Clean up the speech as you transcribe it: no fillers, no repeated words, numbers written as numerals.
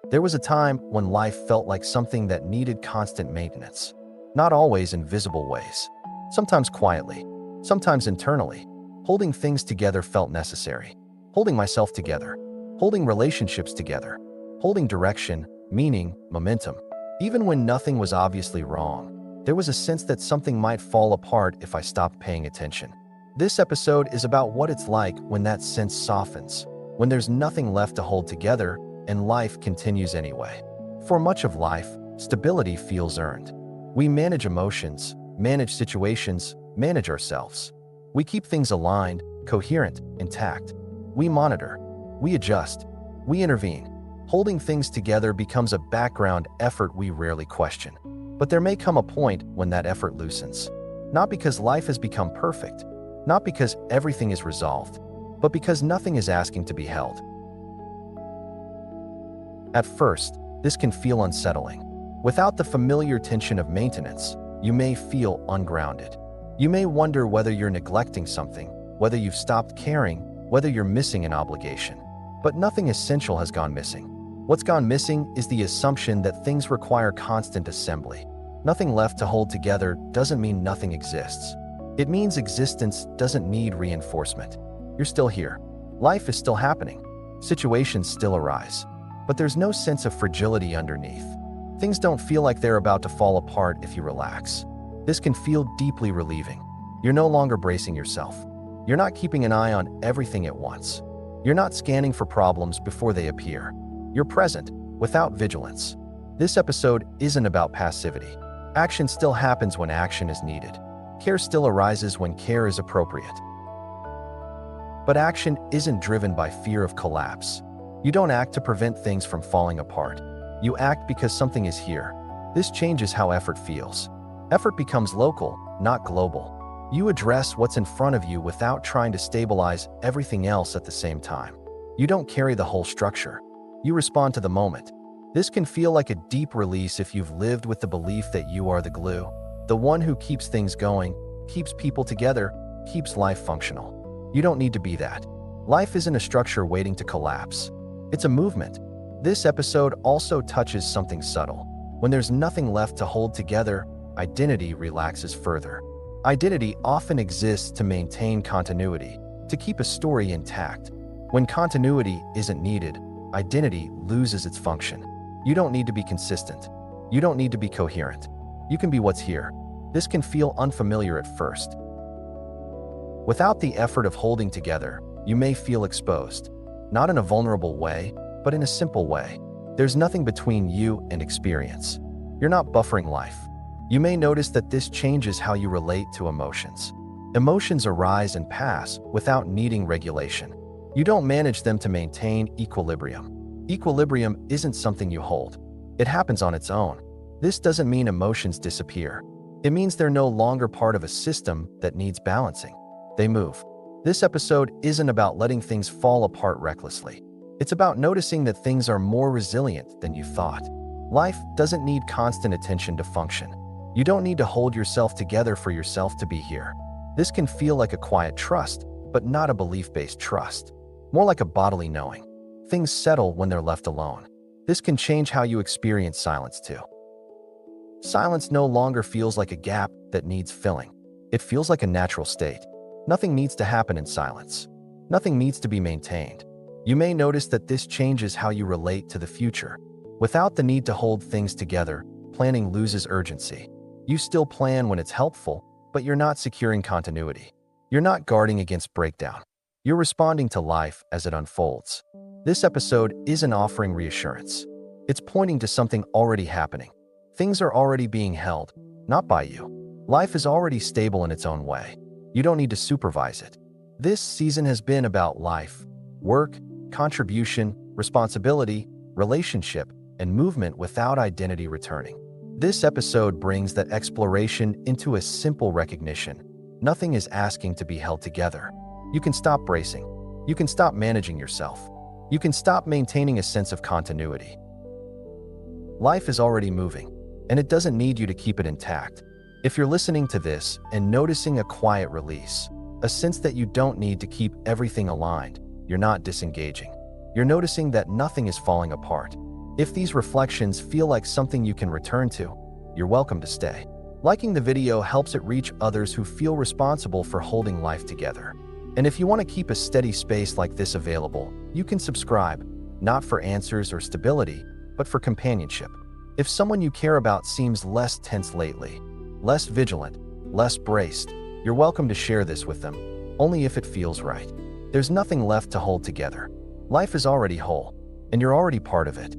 There was a time when life felt like something that needed constant maintenance. Not always in visible ways. Sometimes quietly, sometimes internally. Holding things together felt necessary. Holding myself together. Holding relationships together. Holding direction, meaning, momentum. Even when nothing was obviously wrong, there was a sense that something might fall apart if I stopped paying attention. This episode is about what it's like when that sense softens, when there's nothing left to hold together and life continues anyway. For much of life, stability feels earned. We manage emotions, manage situations, manage ourselves. We keep things aligned, coherent, intact. We monitor. We adjust. We intervene. Holding things together becomes a background effort we rarely question. But there may come a point when that effort loosens. Not because life has become perfect, not because everything is resolved, but because nothing is asking to be held. At first, this can feel unsettling. Without the familiar tension of maintenance, you may feel ungrounded. You may wonder whether you're neglecting something, whether you've stopped caring, whether you're missing an obligation. But nothing essential has gone missing. What's gone missing is the assumption that things require constant assembly. Nothing left to hold together doesn't mean nothing exists. It means existence doesn't need reinforcement. You're still here. Life is still happening. Situations still arise. But there's no sense of fragility underneath. Things don't feel like they're about to fall apart if you relax. This can feel deeply relieving. You're no longer bracing yourself. You're not keeping an eye on everything at once. You're not scanning for problems before they appear. You're present, without vigilance. This episode isn't about passivity. Action still happens when action is needed. Care still arises when care is appropriate. But action isn't driven by fear of collapse. You don't act to prevent things from falling apart. You act because something is here. This changes how effort feels. Effort becomes local, not global. You address what's in front of you without trying to stabilize everything else at the same time. You don't carry the whole structure. You respond to the moment. This can feel like a deep release if you've lived with the belief that you are the glue, the one who keeps things going, keeps people together, keeps life functional. You don't need to be that. Life isn't a structure waiting to collapse. It's a movement. This episode also touches something subtle. When there's nothing left to hold together, identity relaxes further. Identity often exists to maintain continuity, to keep a story intact. When continuity isn't needed, identity loses its function. You don't need to be consistent. You don't need to be coherent. You can be what's here. This can feel unfamiliar at first. Without the effort of holding together, you may feel exposed. Not in a vulnerable way, but in a simple way. There's nothing between you and experience. You're not buffering life. You may notice that this changes how you relate to emotions. Emotions arise and pass without needing regulation. You don't manage them to maintain equilibrium. Equilibrium isn't something you hold. It happens on its own. This doesn't mean emotions disappear. It means they're no longer part of a system that needs balancing. They move. This episode isn't about letting things fall apart recklessly. It's about noticing that things are more resilient than you thought. Life doesn't need constant attention to function. You don't need to hold yourself together for yourself to be here. This can feel like a quiet trust, but not a belief-based trust. More like a bodily knowing. Things settle when they're left alone. This can change how you experience silence too. Silence no longer feels like a gap that needs filling. It feels like a natural state. Nothing needs to happen in silence. Nothing needs to be maintained. You may notice that this changes how you relate to the future. Without the need to hold things together, planning loses urgency. You still plan when it's helpful, but you're not securing continuity. You're not guarding against breakdown. You're responding to life as it unfolds. This episode isn't offering reassurance. It's pointing to something already happening. Things are already being held, not by you. Life is already stable in its own way. You don't need to supervise it. This season has been about life, work, contribution, responsibility, relationship, and movement without identity returning. This episode brings that exploration into a simple recognition. Nothing is asking to be held together. You can stop bracing. You can stop managing yourself. You can stop maintaining a sense of continuity. Life is already moving, and it doesn't need you to keep it intact. If you're listening to this and noticing a quiet release, a sense that you don't need to keep everything aligned, you're not disengaging. You're noticing that nothing is falling apart. If these reflections feel like something you can return to, you're welcome to stay. Liking the video helps it reach others who feel responsible for holding life together. And if you want to keep a steady space like this available, you can subscribe, not for answers or stability, but for companionship. If someone you care about seems less tense lately, less vigilant, less braced, you're welcome to share this with them, only if it feels right. There's nothing left to hold together. Life is already whole, and you're already part of it.